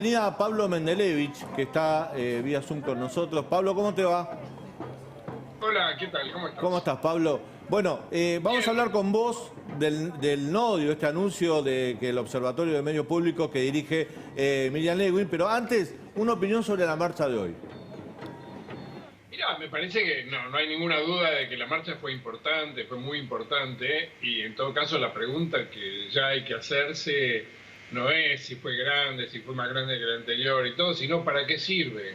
Tenía Pablo Mendelevich, que está vía Zoom con nosotros. Pablo, ¿cómo te va? Hola, ¿qué tal? ¿Cómo estás? ¿Cómo estás, Pablo? Bueno, vamos a hablar con vos del nodio, este anuncio de que el Observatorio de Medios Públicos que dirige Miriam Lewin, pero antes, una opinión sobre la marcha de hoy. Mira, me parece que no hay ninguna duda de que la marcha fue importante, fue muy importante, y en todo caso la pregunta que ya hay que hacerse no es si fue grande, si fue más grande que la anterior y todo, sino para qué sirve.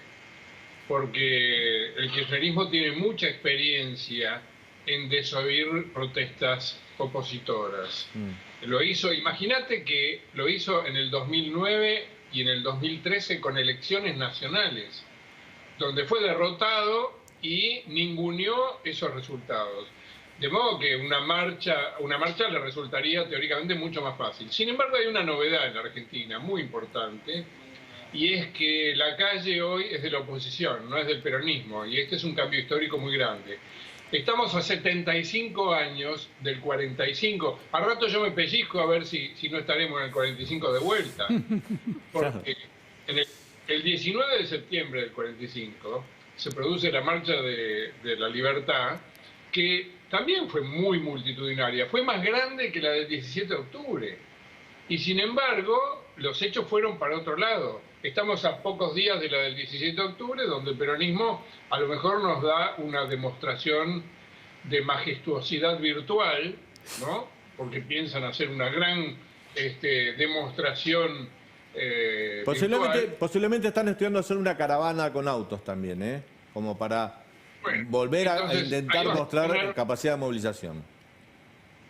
Porque el kirchnerismo tiene mucha experiencia en desoír protestas opositoras. Lo hizo, imagínate que lo hizo en el 2009 y en el 2013 con elecciones nacionales, donde fue derrotado y ninguneó esos resultados. De modo que una marcha le resultaría teóricamente mucho más fácil. Sin embargo, hay una novedad en la Argentina muy importante, y es que la calle hoy es de la oposición, no es del peronismo, y este es un cambio histórico muy grande. Estamos a 75 años del 45. Al rato yo me pellizco a ver si no estaremos en el 45 de vuelta. Porque el 19 de septiembre del 45 se produce la Marcha de la Libertad, que también fue muy multitudinaria, fue más grande que la del 17 de octubre. Y sin embargo, los hechos fueron para otro lado. Estamos a pocos días de la del 17 de octubre, donde el peronismo a lo mejor nos da una demostración de majestuosidad virtual, ¿no? Porque piensan hacer una gran demostración Posiblemente están estudiando hacer una caravana con autos también, ¿eh? Como para volver a intentar mostrar capacidad de movilización.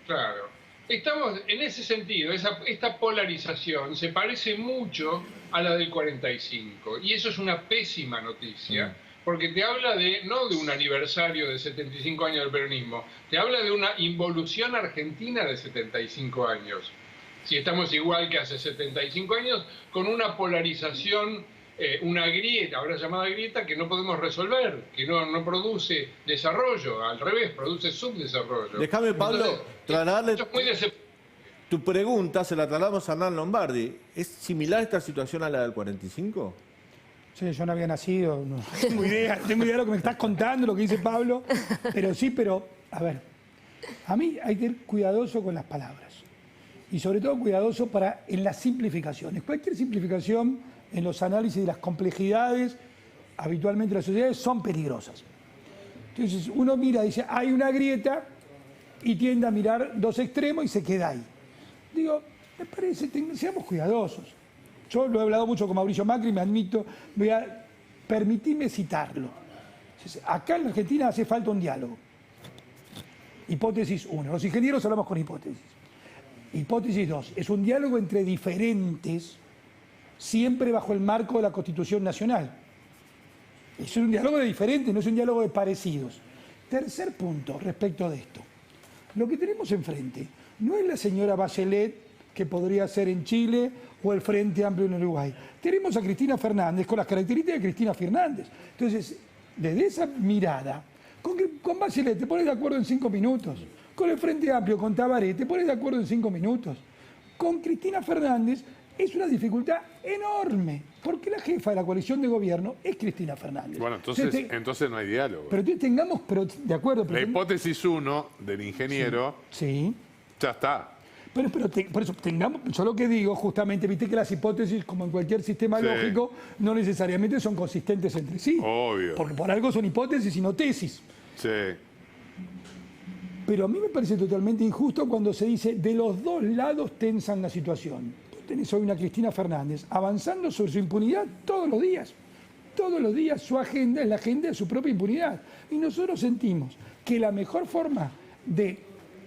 Claro. Estamos en ese sentido, esta polarización se parece mucho a la del 45, y eso es una pésima noticia, porque te habla no de un aniversario de 75 años del peronismo, te habla de una involución argentina de 75 años. Si estamos igual que hace 75 años, con una polarización, una grieta, ahora llamada grieta, que no podemos resolver, que no produce desarrollo, al revés, produce subdesarrollo. Déjame, Pablo, trasladarle tu pregunta, se la trasladamos a Hernán Lombardi. ¿Es similar esta situación a la del 45? Sí, yo no había nacido, no tengo idea de lo que me estás contando, lo que dice Pablo, pero a ver, a mí hay que ir cuidadoso con las palabras y sobre todo cuidadoso en las simplificaciones. Cualquier simplificación en los análisis de las complejidades habitualmente las sociedades son peligrosas. Entonces uno mira, dice, hay una grieta y tiende a mirar dos extremos y se queda ahí. Digo, me parece, seamos cuidadosos. Yo lo he hablado mucho con Mauricio Macri, me admito, permitime citarlo. Acá en la Argentina hace falta un diálogo. Hipótesis 1. Los ingenieros hablamos con hipótesis. Hipótesis 2. Es un diálogo entre diferentes, siempre bajo el marco de la Constitución Nacional. Es un diálogo de diferentes, no es un diálogo de parecidos. Tercer punto respecto de esto. Lo que tenemos enfrente no es la señora Bachelet, que podría ser en Chile, o el Frente Amplio en Uruguay. Tenemos a Cristina Fernández con las características de Cristina Fernández. Entonces, desde esa mirada, con Bachelet te pones de acuerdo en 5 minutos. Con el Frente Amplio, con Tabaré, te pones de acuerdo en 5 minutos. Con Cristina Fernández es una dificultad enorme, porque la jefa de la coalición de gobierno es Cristina Fernández. Bueno, entonces no hay diálogo. Pero tengamos, de acuerdo. La hipótesis 1 del ingeniero, sí, ya está. Por eso tengamos, yo lo que digo justamente, viste que las hipótesis, como en cualquier sistema lógico, no necesariamente son consistentes entre sí. Obvio. Porque por algo son hipótesis y no tesis. Sí. Pero a mí me parece totalmente injusto cuando se dice de los dos lados tensan la situación. Tú tenés hoy una Cristina Fernández avanzando sobre su impunidad todos los días. Todos los días su agenda es la agenda de su propia impunidad. Y nosotros sentimos que la mejor forma de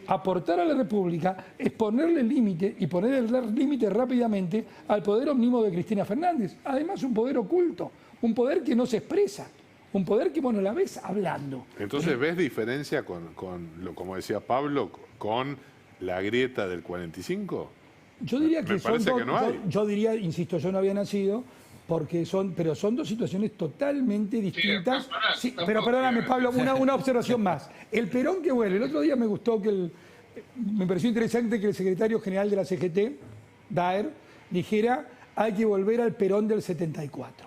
aportar a la República es ponerle límite y poner el límite rápidamente al poder omnímodo de Cristina Fernández. Además, un poder oculto, un poder que no se expresa, un poder que, bueno, la ves hablando. Entonces, ¿ves diferencia como decía Pablo, con la grieta del 45? Yo diría que que no hay. Yo diría, insisto, yo no había nacido, pero son dos situaciones totalmente distintas. Sí, pero perdóname, Pablo, una observación más. El Perón que vuelve. El otro día me gustó me pareció interesante que el secretario general de la CGT, Daer, dijera hay que volver al Perón del 74.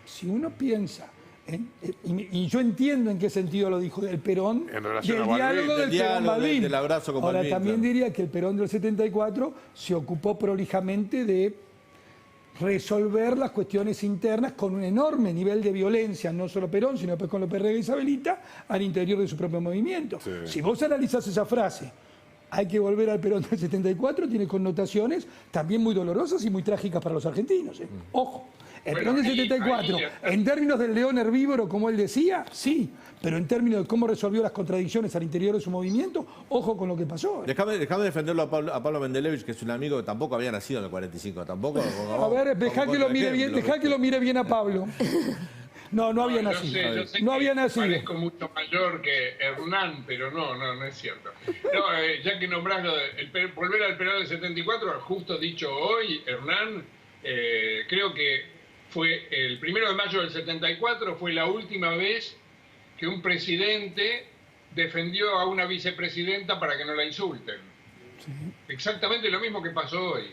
Si uno piensa, y yo entiendo en qué sentido lo dijo el Perón, En relación del a diálogo Balbín. del Del Perón diálogo, Balbín. del abrazo con Ahora Balbín, también claro. diría que el Perón del 74 se ocupó prolijamente de resolver las cuestiones internas con un enorme nivel de violencia, no solo Perón, sino después con López Rega y Isabelita, al interior de su propio movimiento. Sí. Si vos analizás esa frase, hay que volver al Perón del 74, tiene connotaciones también muy dolorosas y muy trágicas para los argentinos. Ojo, el Bueno, Perón del ahí 74, está. en términos del león herbívoro, como él decía, sí, pero en términos de cómo resolvió las contradicciones al interior de su movimiento, ojo con lo que pasó. Déjame defenderlo a Pablo Mendelevich, que es un amigo que tampoco había nacido en el 45, tampoco. A ver, dejá que lo mire bien, dejá que lo mire bien a Pablo. No había yo nacido. sé, yo sé No que había nacido. Parezco mucho mayor que Hernán, pero no es cierto. No, ya que nombrás lo de volver al Perón del 74, justo dicho hoy, Hernán, creo que fue el 1 de mayo del 74, fue la última vez que un presidente defendió a una vicepresidenta para que no la insulten. Sí. Exactamente lo mismo que pasó hoy.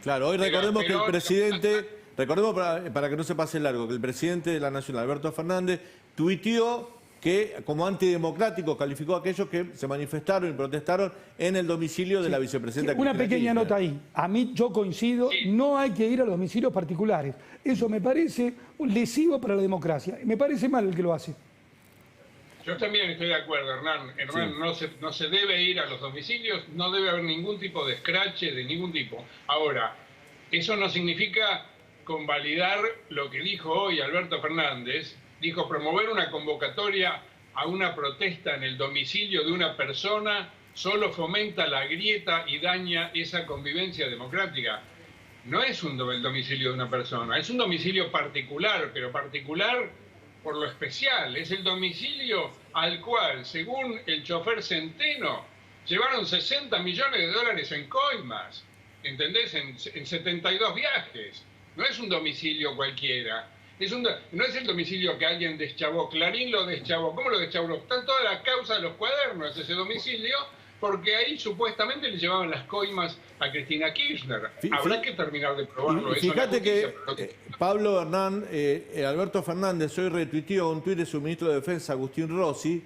Claro, hoy recordemos que el Perón- presidente, recordemos para que no se pase largo, que el presidente de la Nación, Alberto Fernández, tuiteó que como antidemocrático calificó a aquellos que se manifestaron y protestaron en el domicilio de la vicepresidenta. Una Cristina pequeña Kirchner. nota ahí. A mí yo coincido, no hay que ir a los domicilios particulares. Eso me parece lesivo para la democracia. Me parece mal el que lo hace. Yo también estoy de acuerdo, Hernán. Sí. No se debe ir a los domicilios, no debe haber ningún tipo de escrache de ningún tipo. Ahora, eso no significa convalidar lo que dijo hoy Alberto Fernández. Dijo promover una convocatoria a una protesta en el domicilio de una persona solo fomenta la grieta y daña esa convivencia democrática. No es el domicilio de una persona, es un domicilio particular, pero particular por lo especial. Es el domicilio al cual, según el chofer Centeno, llevaron 60 millones de dólares en coimas, ¿entendés? En 72 viajes. No es un domicilio cualquiera. No es el domicilio que alguien deschavó. Clarín lo deschavó. ¿Cómo lo deschavó? Está toda la causa de los cuadernos, ese domicilio, porque ahí supuestamente le llevaban las coimas a Cristina Kirchner. Habrá que terminar de probarlo. Y fíjate que Pablo Hernán, Alberto Fernández hoy retuiteó un tuit de su ministro de Defensa, Agustín Rossi,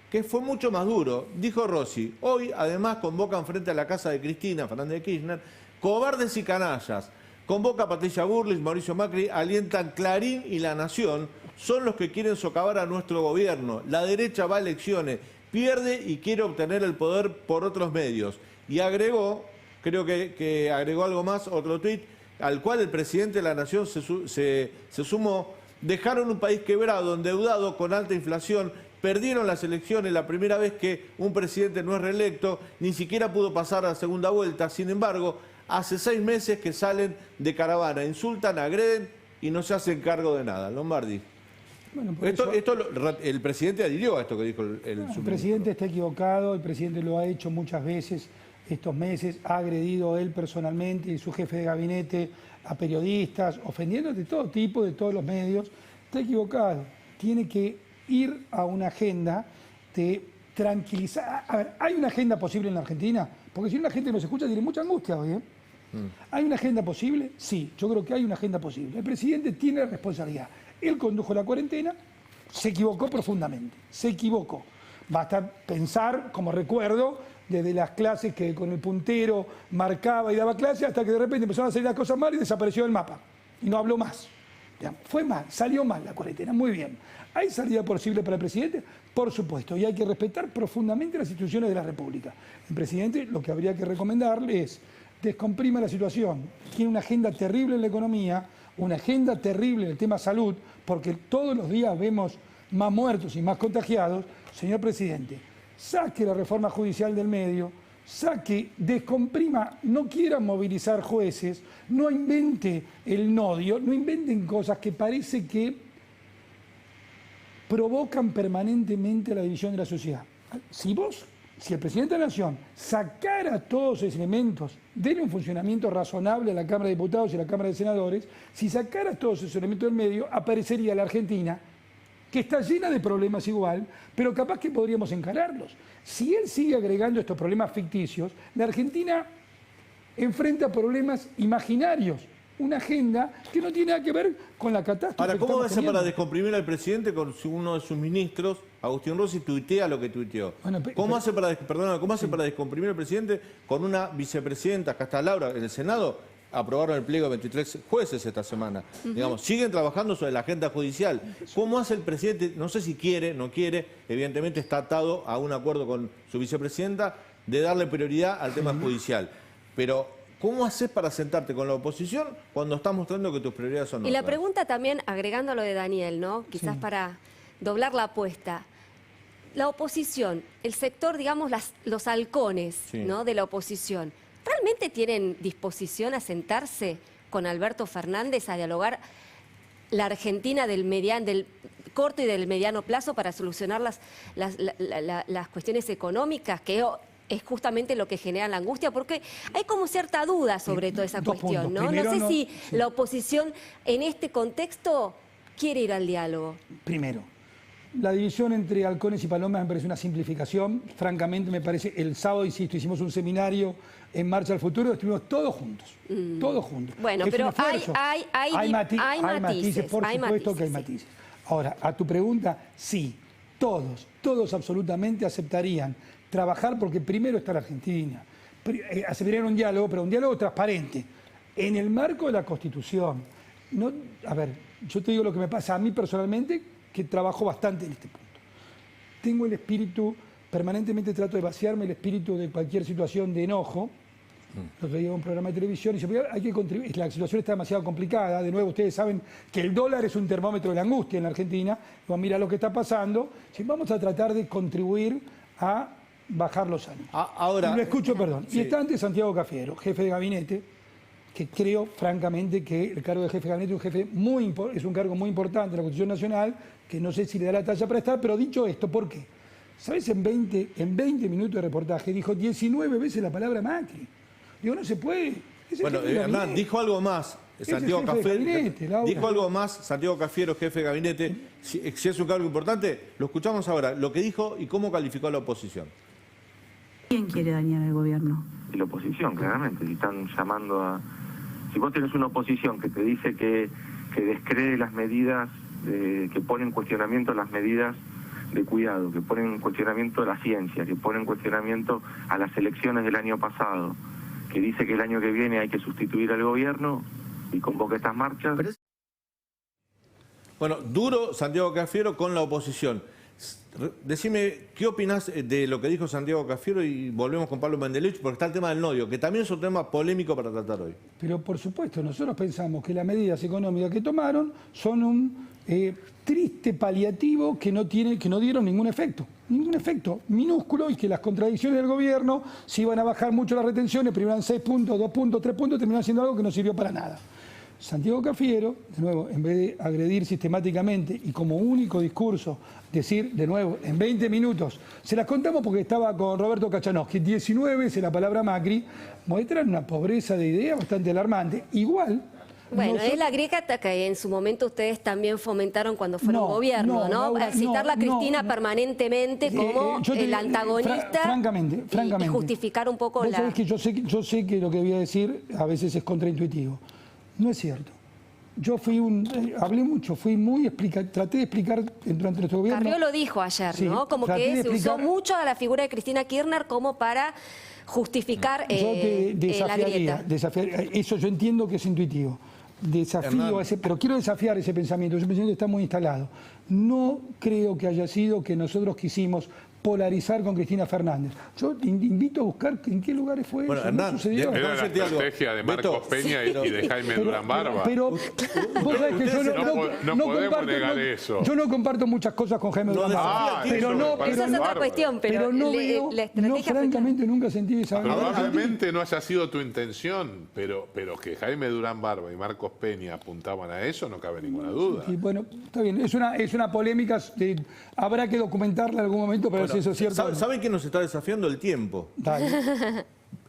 que fue mucho más duro. Dijo Rossi, hoy además convocan frente a la casa de Cristina Fernández de Kirchner, cobardes y canallas. Convoca a Patricia Burlich, Mauricio Macri, alientan Clarín y La Nación, son los que quieren socavar a nuestro gobierno. La derecha va a elecciones, pierde y quiere obtener el poder por otros medios. Y agregó, creo que agregó algo más, otro tuit, al cual el presidente de La Nación se sumó. Dejaron un país quebrado, endeudado, con alta inflación, perdieron las elecciones la primera vez que un presidente no es reelecto, ni siquiera pudo pasar a la segunda vuelta. Sin embargo, hace 6 meses que salen de caravana, insultan, agreden y no se hacen cargo de nada. Lombardi. Bueno, el presidente adhirió a esto que dijo el presidente está equivocado, el presidente lo ha hecho muchas veces estos meses, ha agredido él personalmente y su jefe de gabinete a periodistas, ofendiendo de todo tipo, de todos los medios. Está equivocado, tiene que ir a una agenda de tranquilizar. A ver, ¿hay una agenda posible en la Argentina? Porque si no la gente nos escucha tiene mucha angustia hoy, ¿eh? ¿Hay una agenda posible? Sí, yo creo que hay una agenda posible. El presidente tiene la responsabilidad. Él condujo la cuarentena, se equivocó profundamente, se equivocó. Basta pensar, como recuerdo, desde las clases que con el puntero marcaba y daba clase, hasta que de repente empezaron a salir las cosas mal y desapareció del mapa. Y no habló más. Fue mal, salió mal la cuarentena, muy bien. ¿Hay salida posible para el presidente? Por supuesto, y hay que respetar profundamente las instituciones de la República. El presidente lo que habría que recomendarle es descomprima la situación. Tiene una agenda terrible en la economía, una agenda terrible en el tema salud, porque todos los días vemos más muertos y más contagiados. Señor presidente, saque la reforma judicial del medio, descomprima, no quiera movilizar jueces, no invente el nodio, no inventen cosas que parece que provocan permanentemente la división de la sociedad. Si el presidente de la Nación sacara todos esos elementos, denle un funcionamiento razonable a la Cámara de Diputados y a la Cámara de Senadores, si sacara todos esos elementos del medio, aparecería la Argentina, que está llena de problemas igual, pero capaz que podríamos encararlos. Si él sigue agregando estos problemas ficticios, la Argentina enfrenta problemas imaginarios, una agenda que no tiene nada que ver con la catástrofe. Ahora, que ¿cómo va a estamos ser para teniendo. descomprimir al presidente con uno de sus ministros, Agustín Rossi, tuitea lo que tuiteó? Bueno, ¿Cómo hace para descomprimir al presidente con una vicepresidenta, acá está Laura, en el Senado? Aprobaron el pliego de 23 jueces esta semana. Digamos, siguen trabajando sobre la agenda judicial. ¿Cómo hace el presidente? No sé si quiere, no quiere, evidentemente está atado a un acuerdo con su vicepresidenta de darle prioridad al tema judicial. Pero, ¿cómo haces para sentarte con la oposición cuando estás mostrando que tus prioridades son Y la otras? pregunta también, agregando a lo de Daniel, ¿no? Quizás Sí. para doblar la apuesta. La oposición, el sector, digamos, los halcones, Sí. ¿no? de la oposición, ¿realmente tienen disposición a sentarse con Alberto Fernández a dialogar la Argentina del corto y del mediano plazo para solucionar las cuestiones económicas, que es justamente lo que genera la angustia? Porque hay como cierta duda sobre toda esa Dos cuestión, puntos. ¿no? Primero, No sé no- si sí. la oposición en este contexto quiere ir al diálogo. Primero, la división entre halcones y palomas me parece una simplificación. Francamente, me parece, el sábado, insisto, hicimos un seminario en Marcha al Futuro, estuvimos todos juntos. Todos juntos. Bueno, Es pero un esfuerzo. hay matices, por hay supuesto que hay matices, matices. Ahora, a tu pregunta, sí, todos absolutamente aceptarían trabajar porque primero está la Argentina. Aceptarían un diálogo, pero un diálogo transparente, en el marco de la Constitución. No, a ver, yo te digo lo que me pasa a mí personalmente, que trabajo bastante en este punto. Tengo el espíritu, permanentemente trato de vaciarme el espíritu de cualquier situación de enojo. Lo veía en un programa de televisión y dice, hay que contribuir. La situación está demasiado complicada. De nuevo, ustedes saben que el dólar es un termómetro de la angustia en la Argentina. Digo, mira lo que está pasando. Sí, vamos a tratar de contribuir a bajar los ánimos. Ahora, Y lo escucho, perdón. Sí. Y está ante Santiago Cafiero, jefe de gabinete, que creo, francamente, que el cargo de jefe de gabinete es un cargo muy importante en la Constitución Nacional, que no sé si le da la talla para estar, pero dicho esto, ¿por qué? ¿Sabes? En 20 minutos de reportaje dijo 19 veces la palabra Macri. Digo, no se puede. Es el bueno, jefe de Hernán, gabinete. dijo algo más. Es Santiago el jefe de Cafiero, gabinete, Laura. dijo algo más, Santiago Cafiero, jefe de gabinete. Si es un cargo importante, lo escuchamos ahora. Lo que dijo y cómo calificó a la oposición. ¿Quién quiere dañar al gobierno? Y la oposición, claramente, si están llamando a... Si vos tenés una oposición que te dice que descree las medidas, que pone en cuestionamiento las medidas de cuidado, que pone en cuestionamiento la ciencia, que pone en cuestionamiento a las elecciones del año pasado, que dice que el año que viene hay que sustituir al gobierno y convoca estas marchas... Bueno, duro Santiago Cafiero con la oposición. Decime, ¿qué opinás de lo que dijo Santiago Cafiero? Y volvemos con Pablo Mendelich, porque está el tema del nodio, que también es un tema polémico para tratar hoy. Pero por supuesto, nosotros pensamos que las medidas económicas que tomaron son un triste paliativo que no dieron ningún efecto minúsculo, y que las contradicciones del gobierno, si iban a bajar mucho las retenciones, primero eran 6 puntos, 2 puntos, 3 puntos, terminaron siendo algo que no sirvió para nada. Santiago Cafiero, de nuevo, en vez de agredir sistemáticamente y como único discurso, decir, de nuevo, en 20 minutos, se las contamos porque estaba con Roberto Kachanowski, 19 veces la palabra Macri, muestran una pobreza de idea bastante alarmante. Igual... Bueno, nosotros- es la grieta que en su momento ustedes también fomentaron cuando fueron gobierno, ¿no? Laura, Citarla a Cristina no. permanentemente como Yo te el digo, antagonista francamente. y justificar un poco Vos la... sabés que yo sé que lo que voy a decir a veces es contraintuitivo. No es cierto. Yo hablé mucho, traté de explicar durante nuestro gobierno. Carrió lo dijo ayer, Sí, ¿no? Como traté de que se usó explicar- mucho a la figura de Cristina Kirchner como para justificar Yo te la grieta. eso yo entiendo que es intuitivo. Desafío Hernán. a ese, pero quiero desafiar ese pensamiento está muy instalado. No creo que haya sido que nosotros quisimos polarizar con Cristina Fernández. Yo invito a buscar en qué lugares fue Bueno, eso. Hernán, no sucedió. de- Era la decirte algo. estrategia de Marcos Beto, Peña y de Jaime Durán Barba. Pero vos sabés que yo No podemos negar eso. Yo no comparto muchas cosas con Jaime No Durán Barba. desafía a Pero eso, no, me parece Esa es otra bárbaro. cuestión, pero no la veo, estrategia fue francamente nunca sentí esa... Probablemente no haya sido tu intención, pero que Jaime Durán Barba y Marcos Peña apuntaban a eso, no cabe ninguna duda. Y bueno, está bien, es una polémica, habrá que documentarla en algún momento para ver si eso es cierto. o no. ¿Saben quién nos está desafiando? El tiempo. Dale.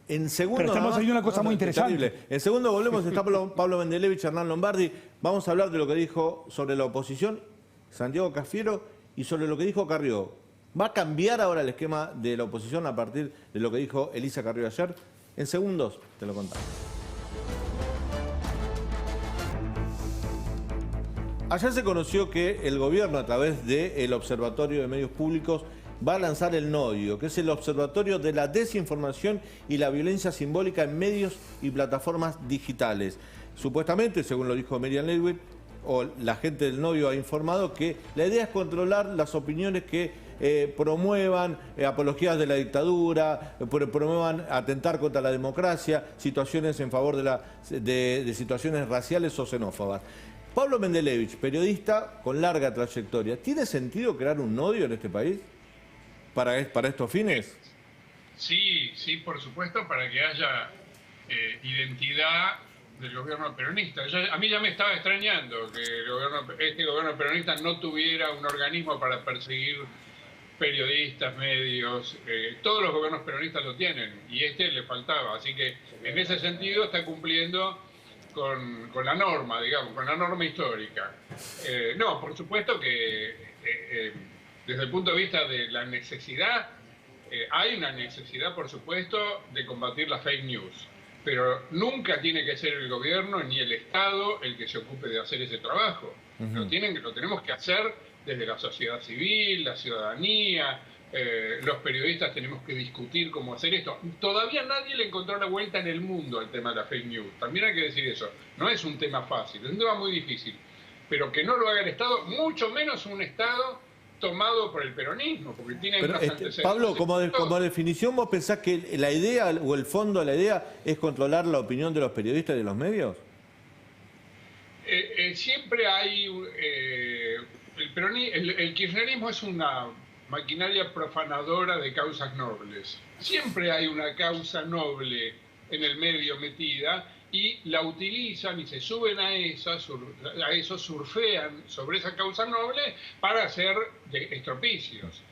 En segundo, Pero estamos nomás- haciendo una cosa muy interesante. Terrible. En segundo volvemos, está Pablo Mendelevich, Hernán Lombardi. Vamos a hablar de lo que dijo sobre la oposición Santiago Cafiero y sobre lo que dijo Carrió. ¿Va a cambiar ahora el esquema de la oposición a partir de lo que dijo Elisa Carrió ayer? En segundos te lo contamos. Ayer se conoció que el gobierno, a través del Observatorio de Medios Públicos, va a lanzar el NODIO, que es el Observatorio de la Desinformación y la Violencia Simbólica en Medios y Plataformas Digitales. Supuestamente, según lo dijo Miriam Leibowitz, o la gente del NODIO ha informado que la idea es controlar las opiniones que promuevan apologías de la dictadura, promuevan atentar contra la democracia, situaciones en favor de situaciones raciales o xenófobas. Pablo Mendelevich, periodista con larga trayectoria, ¿tiene sentido crear un NODIO en este país para estos fines? Sí, por supuesto, para que haya identidad del gobierno peronista. A mí ya me estaba extrañando que este gobierno peronista no tuviera un organismo para perseguir periodistas, medios. Todos los gobiernos peronistas lo tienen y este le faltaba. Así que en ese sentido está cumpliendo con la norma, digamos, con la norma histórica. No, por supuesto que desde el punto de vista de la necesidad, hay una necesidad, por supuesto, de combatir la fake news. Pero nunca tiene que ser el gobierno ni el Estado el que se ocupe de hacer ese trabajo. Lo tenemos que hacer desde la sociedad civil, la ciudadanía, los periodistas tenemos que discutir cómo hacer esto. Todavía nadie le encontró la vuelta en el mundo al tema de la fake news. También hay que decir eso. No es un tema fácil, es un tema muy difícil. Pero que no lo haga el Estado, mucho menos un Estado tomado por el peronismo, porque tiene unos antecedentes. Pablo, como definición, ¿vos pensás que la idea o el fondo de la idea es controlar la opinión de los periodistas y de los medios? Siempre hay... el kirchnerismo es una maquinaria profanadora de causas nobles. Siempre hay una causa noble en el medio metida y la utilizan y se suben a eso, surfean sobre esa causa noble para hacer estropicios.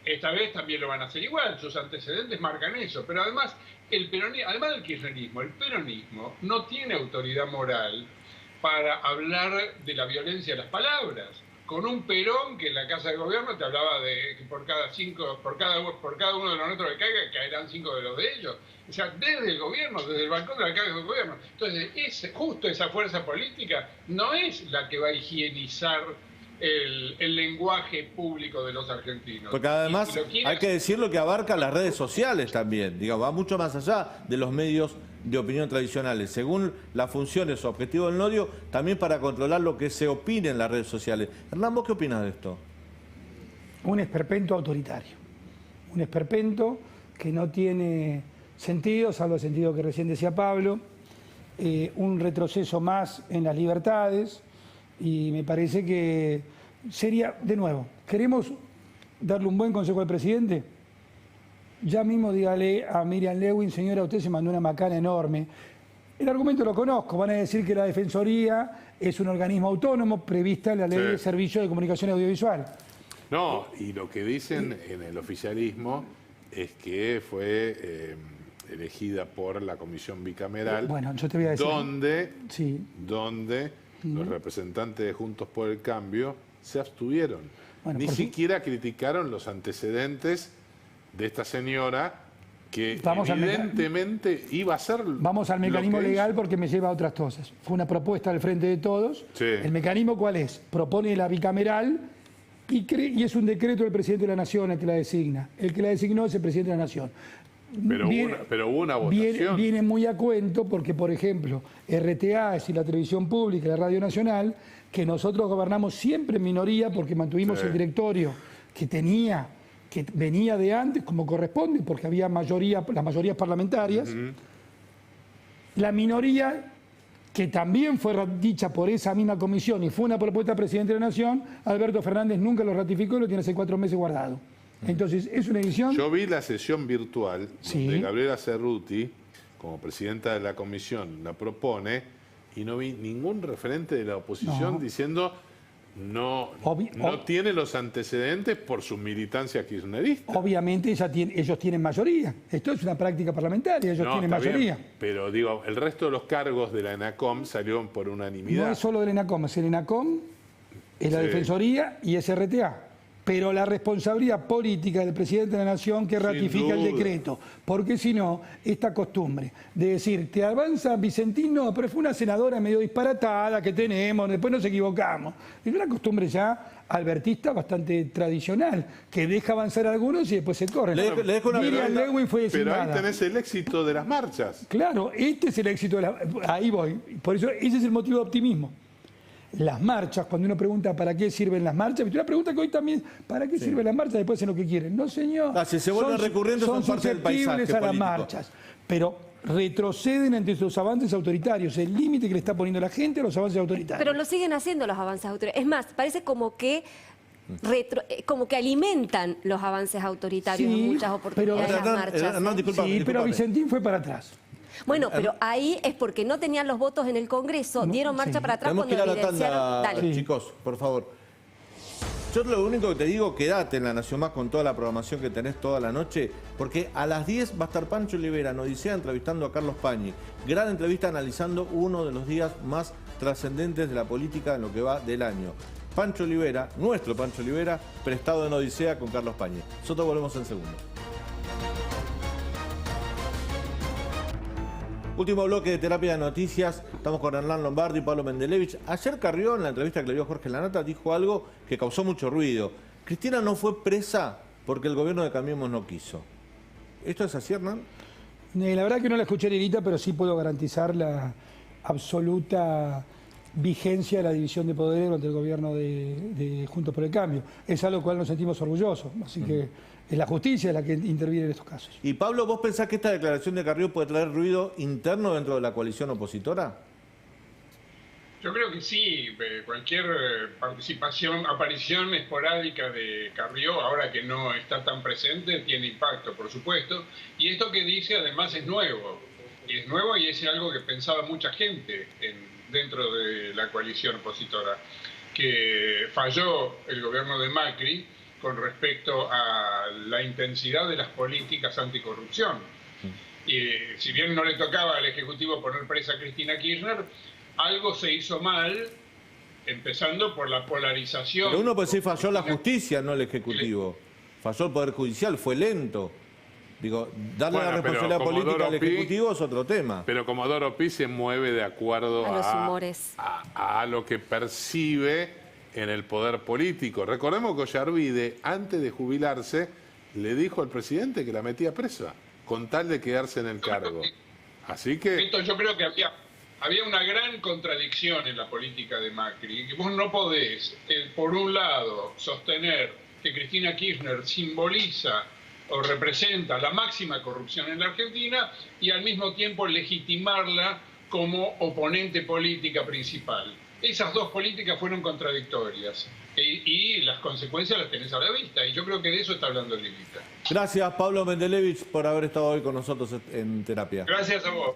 Esta vez también lo van a hacer igual, sus antecedentes marcan eso, pero además, además del kirchnerismo, el peronismo no tiene autoridad moral para hablar de la violencia de las palabras. Con un Perón que en la Casa de Gobierno te hablaba de que por cada uno de los nuestros que caiga, caerán 5 de los de ellos. O sea, desde el gobierno, desde el balcón de la Casa de Gobierno. Entonces, justo esa fuerza política no es la que va a higienizar el lenguaje público de los argentinos. Porque además hay que decirlo que abarca las redes sociales también, digamos, va mucho más allá de los medios de opinión tradicionales. Según las funciones o objetivos del NODIO, también para controlar lo que se opine en las redes sociales. Hernán, ¿vos qué opinás de esto? Un esperpento autoritario. Un esperpento que no tiene sentido, salvo el sentido que recién decía Pablo, un retroceso más en las libertades, y me parece que sería, de nuevo, ¿queremos darle un buen consejo al presidente? Ya mismo dígale a Miriam Leibowitz, señora, usted se mandó una macana enorme. El argumento lo conozco, van a decir que la Defensoría es un organismo autónomo prevista en la Ley de Servicios de Comunicación Audiovisual. No, y lo que dicen en el oficialismo es que fue elegida por la Comisión Bicameral, bueno, yo te voy a decir, donde los representantes de Juntos por el Cambio se abstuvieron. Bueno, ni siquiera criticaron los antecedentes de esta señora que evidentemente iba a ser... Vamos al mecanismo legal porque me lleva a otras cosas. Fue una propuesta del Frente de Todos. Sí. ¿El mecanismo cuál es? Propone la bicameral y es un decreto del presidente de la Nación el que la designa. El que la designó es el presidente de la Nación. Pero hubo una votación. Viene muy a cuento porque, por ejemplo, RTA, es decir, la televisión pública y la Radio Nacional, que nosotros gobernamos siempre en minoría porque mantuvimos el directorio que venía de antes, como corresponde, porque había las mayorías parlamentarias. La minoría, que también fue dicha por esa misma comisión y fue una propuesta del presidente de la Nación, Alberto Fernández nunca lo ratificó y lo tiene hace 4 meses guardado. Entonces, es una edición... Yo vi la sesión virtual donde Gabriela Cerruti, como presidenta de la comisión, la propone y no vi ningún referente de la oposición diciendo no tiene los antecedentes por su militancia kirchnerista. Obviamente ellos tienen mayoría. Esto es una práctica parlamentaria, ellos tienen mayoría. Bien, pero digo, el resto de los cargos de la ENACOM salieron por unanimidad. No es solo del ENACOM, es el ENACOM, es la Defensoría y es RTA. pero la responsabilidad política del presidente de la Nación que ratifica el decreto, porque si no, esta costumbre de decir, te avanza Vicentino, pero fue una senadora medio disparatada que tenemos, después nos equivocamos. Es una costumbre ya albertista bastante tradicional, que deja avanzar a algunos y después se corren. Le dejo una Miriam pregunta. Lewin fue designada. Pero ahí tenés el éxito de las marchas. Claro, este es el éxito de ahí voy. Por eso ese es el motivo de optimismo. Las marchas, cuando uno pregunta para qué sirven las marchas, una pregunta que hoy también, ¿para qué sirven las marchas? Después hacen lo que quieren. No, señor. Si se vuelven recurrentes son parte del paisaje susceptibles a las político. marchas, pero retroceden ante los avances autoritarios, el límite que le está poniendo la gente a los avances autoritarios. Pero lo siguen haciendo los avances autoritarios. Es más, parece como que alimentan los avances autoritarios en muchas oportunidades pero- las marchas. Hernán, disculpame. pero Vicentín fue para atrás. Bueno, pero ahí es porque no tenían los votos en el Congreso, dieron marcha para atrás Tenemos que ir cuando a la evidenciaron... tanda, Dale. chicos, por favor. Yo lo único que te digo, quédate en La Nación Más con toda la programación que tenés toda la noche, porque a las 10 va a estar Pancho Olivera en Odisea entrevistando a Carlos Pañi. Gran entrevista analizando uno de los días más trascendentes de la política en lo que va del año. Pancho Olivera, nuestro Pancho Olivera, prestado en Odisea con Carlos Pañi. Nosotros volvemos en segundo. Último bloque de Terapia de Noticias. Estamos con Hernán Lombardi y Pablo Mendelevich. Ayer Carrió, en la entrevista que le dio Jorge Lanata, dijo algo que causó mucho ruido. Cristina no fue presa porque el gobierno de Cambiemos no quiso. ¿Esto es así, Hernán? La verdad que no la escuché Lirita, pero sí puedo garantizar la absoluta vigencia de la división de poderes durante el gobierno de Juntos por el Cambio. Es algo cual nos sentimos orgullosos. Así que es la justicia la que interviene en estos casos. Y Pablo, ¿vos pensás que esta declaración de Carrió puede traer ruido interno dentro de la coalición opositora? Yo creo que sí, cualquier aparición esporádica de Carrió, ahora que no está tan presente, tiene impacto, por supuesto. Y esto que dice además es nuevo. Y es nuevo y es algo que pensaba mucha gente dentro de la coalición opositora, que falló el gobierno de Macri con respecto a la intensidad de las políticas anticorrupción. Y si bien no le tocaba al Ejecutivo poner presa a Cristina Kirchner, algo se hizo mal, empezando por la polarización. Pero uno puede decir falló la justicia, no el Ejecutivo. Falló el Poder Judicial, fue lento. Digo, darle Bueno, la responsabilidad pero política al Comodoro Pi- Ejecutivo es otro tema. Pero Comodoro Pi se mueve de acuerdo A los humores. a lo que percibe en el poder político. Recordemos que Ollarvide, antes de jubilarse, le dijo al presidente que la metía presa, con tal de quedarse en el cargo. Así que... Esto yo creo que había una gran contradicción en la política de Macri, que vos no podés, por un lado, sostener que Cristina Kirchner simboliza o representa la máxima corrupción en la Argentina y al mismo tiempo legitimarla como oponente política principal. Esas dos políticas fueron contradictorias y las consecuencias las tenés a la vista, y yo creo que de eso está hablando Lilita. Gracias, Pablo Mendelevich, por haber estado hoy con nosotros en terapia. Gracias a vos.